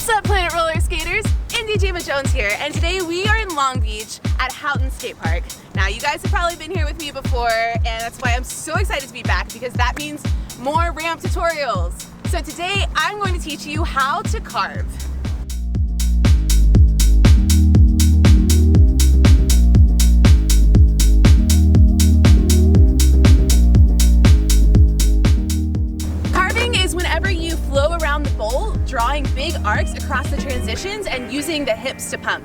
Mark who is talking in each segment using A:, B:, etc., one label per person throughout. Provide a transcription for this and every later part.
A: What's up, Planet Roller Skaters? Indy Jamma Jones here, and today we are in Long Beach at Houghton Skate Park. Now, you guys have probably been here with me before, and that's why I'm so excited to be back, because that means more ramp tutorials. So today, I'm going to teach you how to carve. Whenever you flow around the bowl, drawing big arcs across the transitions and using the hips to pump.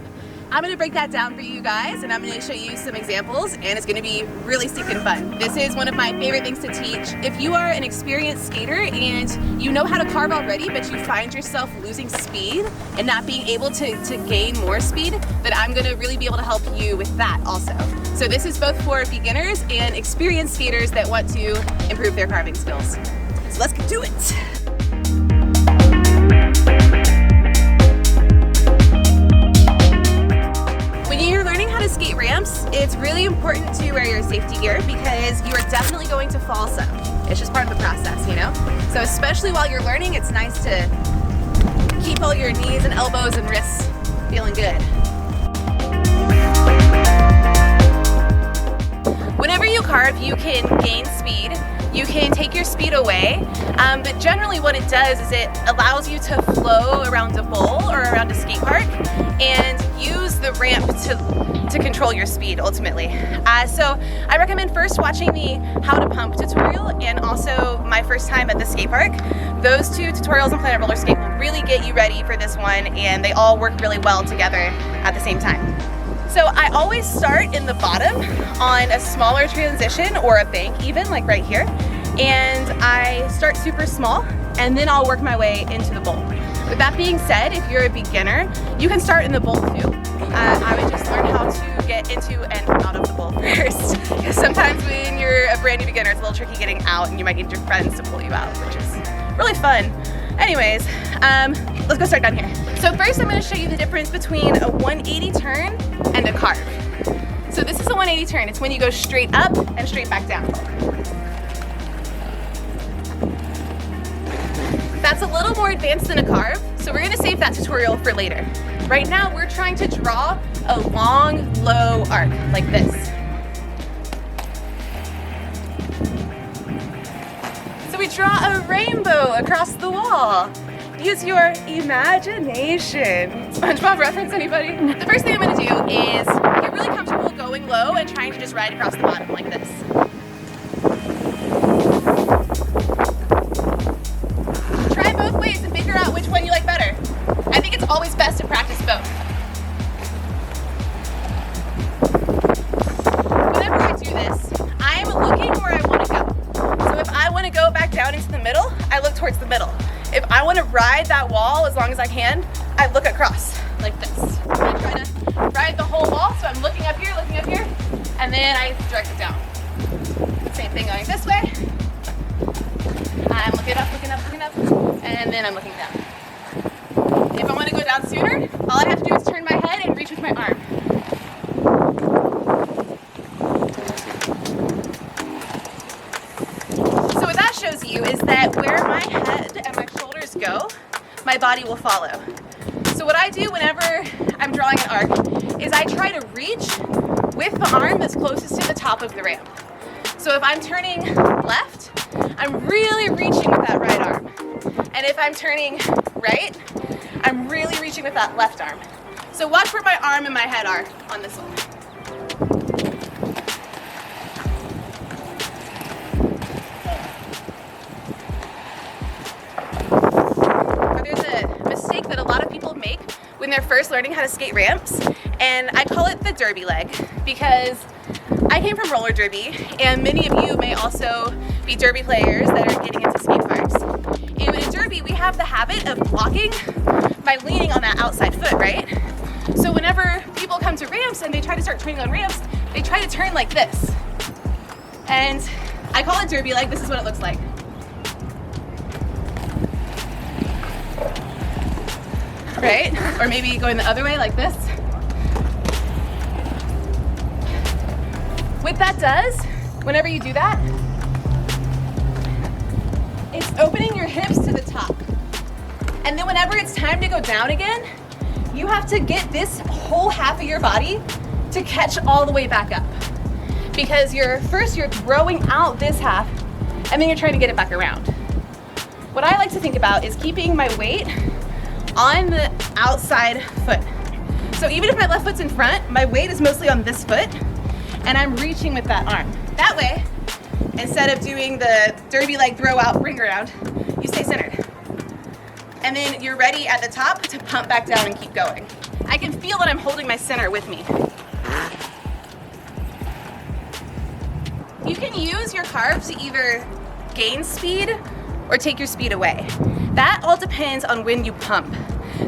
A: I'm going to break that down for you guys, and I'm going to show you some examples, and it's going to be really stinking fun. This is one of my favorite things to teach. If you are an experienced skater and you know how to carve already, but you find yourself losing speed and not being able to gain more speed, then I'm going to really be able to help you with that also. So this is both for beginners and experienced skaters that want to improve their carving skills. So let's get to it. When you're learning how to skate ramps, it's really important to wear your safety gear because you are definitely going to fall some. It's just part of the process, you know? So especially while you're learning, it's nice to keep all your knees and elbows and wrists feeling good. Whenever you carve, you can gain speed. You can take your speed away, but generally what it does is it allows you to flow around a bowl or around a skate park and use the ramp to control your speed ultimately. So I recommend first watching the How to Pump tutorial and also my first time at the skate park. Those two tutorials on Planet Roller Skate will really get you ready for this one, and they all work really well together at the same time. So I always start in the bottom on a smaller transition or a bank even, like right here. And I start super small and then I'll work my way into the bowl. With that being said, if you're a beginner, you can start in the bowl too. I would just learn how to get into and out of the bowl first. Because sometimes when you're a brand new beginner, it's a little tricky getting out and you might need your friends to pull you out, which is really fun. Anyways, let's go start down here. So first I'm going to show you the difference between a 180 turn and a carve. So this is a 180 turn. It's when you go straight up and straight back down. That's a little more advanced than a carve, so we're going to save that tutorial for later. Right now we're trying to draw a long, low arc like this. So we draw a rainbow across the wall. Use your imagination. SpongeBob reference, anybody? The first thing I'm going to do is get really comfortable going low and trying to just ride across the bottom like this. Try both ways and figure out which one you like better. I think it's always best to practice both. Whenever I do this, I am looking where I want to go. So if I want to go back down into the middle, I look towards the middle. If I want to ride that wall as long as I can, I look across like this. I try to ride the whole wall, so I'm looking up here, and then I direct it down. Same thing going this way. I'm looking up, and then I'm looking down. If I want to go down sooner, all I have to do is turn my head and reach with my arm. So what that shows you is that where my head and my shoulders go, my body will follow. So what I do whenever I'm drawing an arc is I try to reach with the arm that's closest to the top of the ramp. So if I'm turning left, I'm really reaching with that right arm. And if I'm turning right, I'm really reaching with that left arm. So watch where my arm and my head are on this one. That a lot of people make when they're first learning how to skate ramps, and I call it the derby leg because I came from roller derby, and many of you may also be derby players that are getting into skate parks. And in derby, we have the habit of blocking by leaning on that outside foot, right? So whenever people come to ramps and they try to start turning on ramps, they try to turn like this. And I call it derby leg. This is what it looks like. Right? Or maybe going the other way like this. What that does, whenever you do that, it's opening your hips to the top. And then whenever it's time to go down again, you have to get this whole half of your body to catch all the way back up. Because you're throwing out this half, and then you're trying to get it back around. What I like to think about is keeping my weight on the outside foot. So even if my left foot's in front, my weight is mostly on this foot, and I'm reaching with that arm. That way, instead of doing the derby leg throw out, bring around, you stay centered. And then you're ready at the top to pump back down and keep going. I can feel that I'm holding my center with me. You can use your carve to either gain speed or take your speed away. That all depends on when you pump.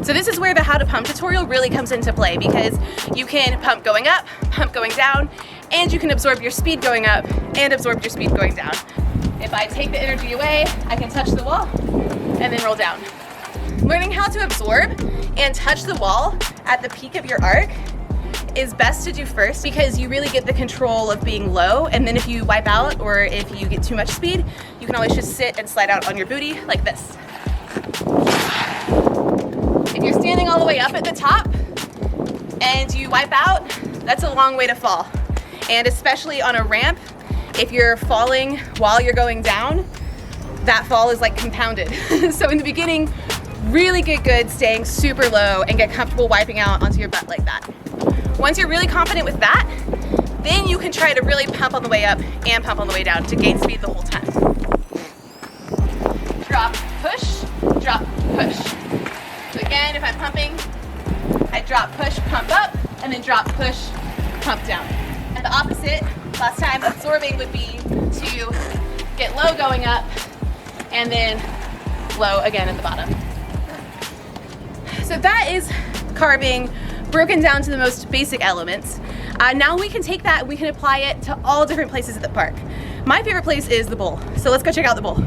A: So this is where the how to pump tutorial really comes into play, because you can pump going up, pump going down, and you can absorb your speed going up and absorb your speed going down. If I take the energy away, I can touch the wall and then roll down. Learning how to absorb and touch the wall at the peak of your arc is best to do first, because you really get the control of being low, and then if you wipe out or if you get too much speed, you can always just sit and slide out on your booty like this. If you're standing all the way up at the top and you wipe out, that's a long way to fall. And especially on a ramp, if you're falling while you're going down, that fall is like compounded. So in the beginning, really get good staying super low and get comfortable wiping out onto your butt like that. Once you're really confident with that, then you can try to really pump on the way up and pump on the way down to gain speed the whole time. Drop, push, drop, push. So again, if I'm pumping, I drop, push, pump up, and then drop, push, pump down. And the opposite, last time absorbing would be to get low going up and then low again at the bottom. So that is carving broken down to the most basic elements. Now we can take that and we can apply it to all different places at the park. My favorite place is the bowl, so let's go check out the bowl.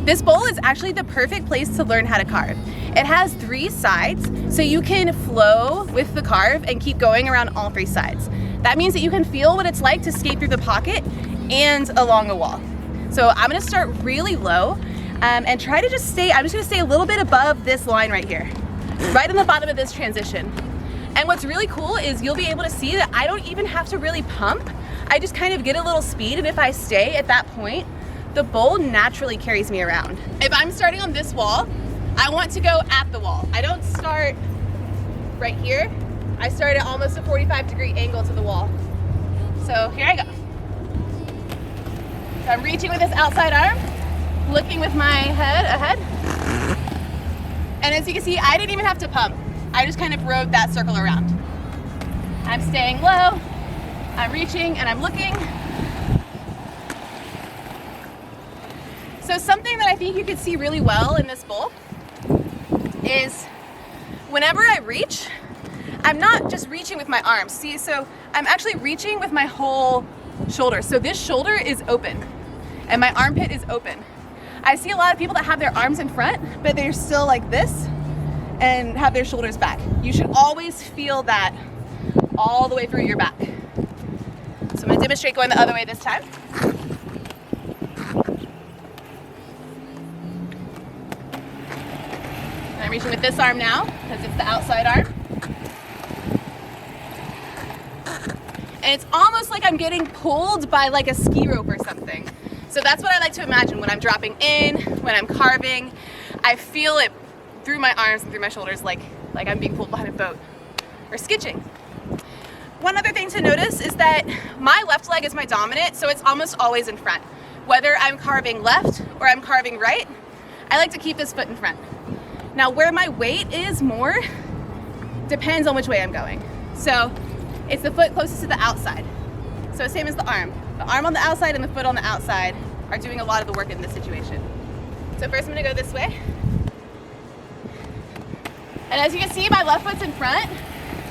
A: This bowl is actually the perfect place to learn how to carve. It has 3 sides, so you can flow with the carve and keep going around all 3 sides. That means that you can feel what it's like to skate through the pocket and along a wall. So I'm gonna start really low and try to just stay, I'm just gonna stay a little bit above this line right here, right on the bottom of this transition. And what's really cool is you'll be able to see that I don't even have to really pump. I just kind of get a little speed, and if I stay at that point, the bowl naturally carries me around. If I'm starting on this wall, I want to go at the wall. I don't start right here. I start at almost a 45-degree angle to the wall. So here I go. So I'm reaching with this outside arm, looking with my head ahead. And as you can see, I didn't even have to pump. I just kind of rode that circle around. I'm staying low, I'm reaching, and I'm looking. So something that I think you can see really well in this bowl is whenever I reach, I'm not just reaching with my arms. See, so I'm actually reaching with my whole shoulder. So this shoulder is open and my armpit is open. I see a lot of people that have their arms in front, but they're still like this and have their shoulders back. You should always feel that all the way through your back. So I'm gonna demonstrate going the other way this time. I'm reaching with this arm now, because it's the outside arm. And it's almost like I'm getting pulled by like a ski rope or something. So that's what I like to imagine when I'm dropping in, when I'm carving. I feel it through my arms and through my shoulders like I'm being pulled behind a boat or skitching. One other thing to notice is that my left leg is my dominant, so it's almost always in front. Whether I'm carving left or I'm carving right, I like to keep this foot in front. Now where my weight is more depends on which way I'm going. So it's the foot closest to the outside. So same as the arm. The arm on the outside and the foot on the outside are doing a lot of the work in this situation. So first I'm gonna go this way. And as you can see, my left foot's in front.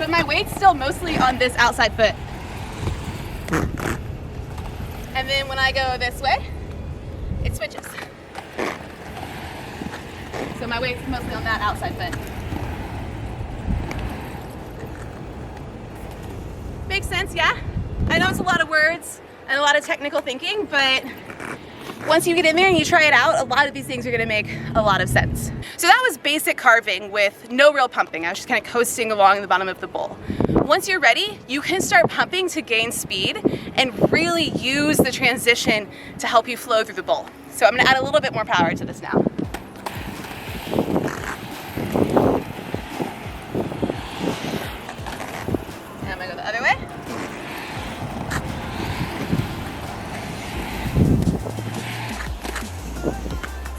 A: but my weight's still mostly on this outside foot. And then when I go this way, it switches. So my weight's mostly on that outside foot. Makes sense, yeah? I know it's a lot of words and a lot of technical thinking, but once you get in there and you try it out, a lot of these things are gonna make a lot of sense. So that was basic carving with no real pumping. I was just kind of coasting along the bottom of the bowl. Once you're ready, you can start pumping to gain speed and really use the transition to help you flow through the bowl. So I'm gonna add a little bit more power to this now. And I'm gonna go the other way.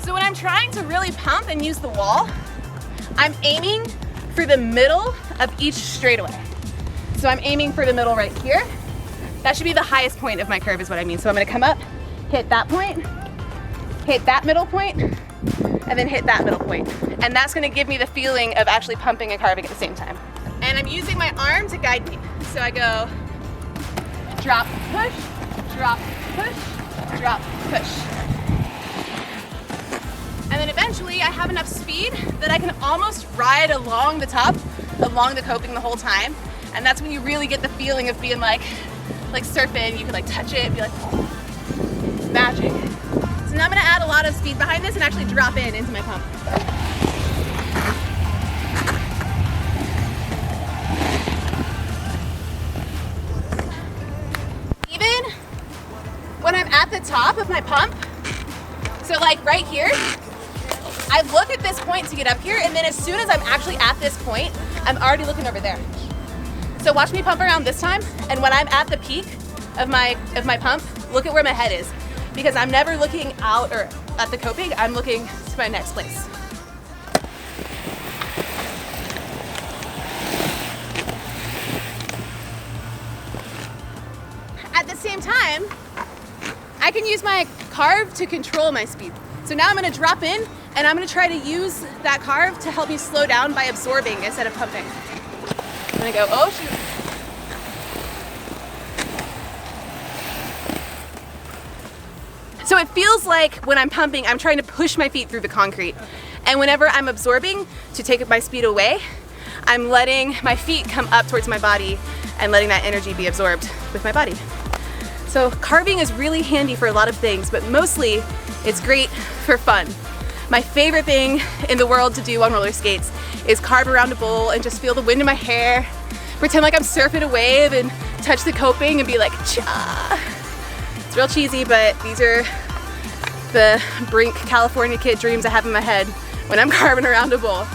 A: So when I'm trying to really pump and use the wall, I'm aiming for the middle of each straightaway. So I'm aiming for the middle right here. That should be the highest point of my curve is what I mean. So I'm gonna come up, hit that point, hit that middle point, and then hit that middle point. And that's gonna give me the feeling of actually pumping and carving at the same time. And I'm using my arm to guide me. So I go drop, push, drop, push, drop, push. And then eventually I have enough speed that I can almost ride along the top, along the coping the whole time. And that's when you really get the feeling of being like surfing. You can like touch it and be like, oh, it's magic. So now I'm gonna add a lot of speed behind this and actually drop in into my pump. Even when I'm at the top of my pump, so like right here, I look at this point to get up here, and then as soon as I'm actually at this point, I'm already looking over there. So watch me pump around this time, and when I'm at the peak of my pump, look at where my head is. Because I'm never looking out or at the coping, I'm looking to my next place. At the same time, I can use my carve to control my speed. So now I'm gonna drop in, and I'm gonna try to use that carve to help me slow down by absorbing instead of pumping. I'm gonna go, oh shoot. So it feels like when I'm pumping, I'm trying to push my feet through the concrete. And whenever I'm absorbing to take my speed away, I'm letting my feet come up towards my body and letting that energy be absorbed with my body. So carving is really handy for a lot of things, but mostly it's great for fun. My favorite thing in the world to do on roller skates is carve around a bowl and just feel the wind in my hair, pretend like I'm surfing a wave and touch the coping and be like, cha. It's real cheesy, but these are the Brink California kid dreams I have in my head when I'm carving around a bowl.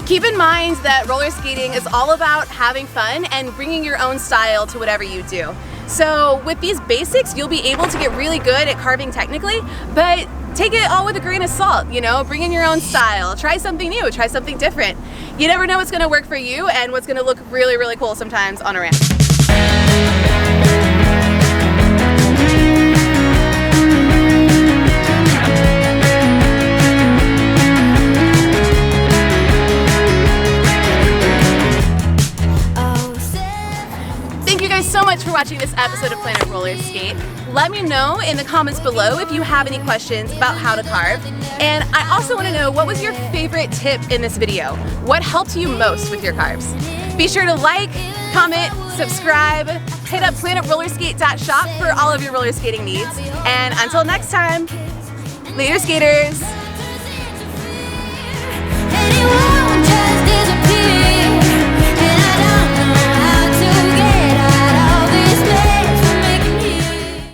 A: Keep in mind that roller skating is all about having fun and bringing your own style to whatever you do. So with these basics, you'll be able to get really good at carving technically, but take it all with a grain of salt, you know, bring in your own style, try something new, try something different. You never know what's gonna work for you and what's gonna look really, really cool sometimes on a ramp. So much for watching this episode of Planet Roller Skate. Let me know in the comments below if you have any questions about how to carve. And I also want to know, what was your favorite tip in this video? What helped you most with your carves? Be sure to like, comment, subscribe, hit up planetrollerskate.shop for all of your roller skating needs. And until next time, later skaters!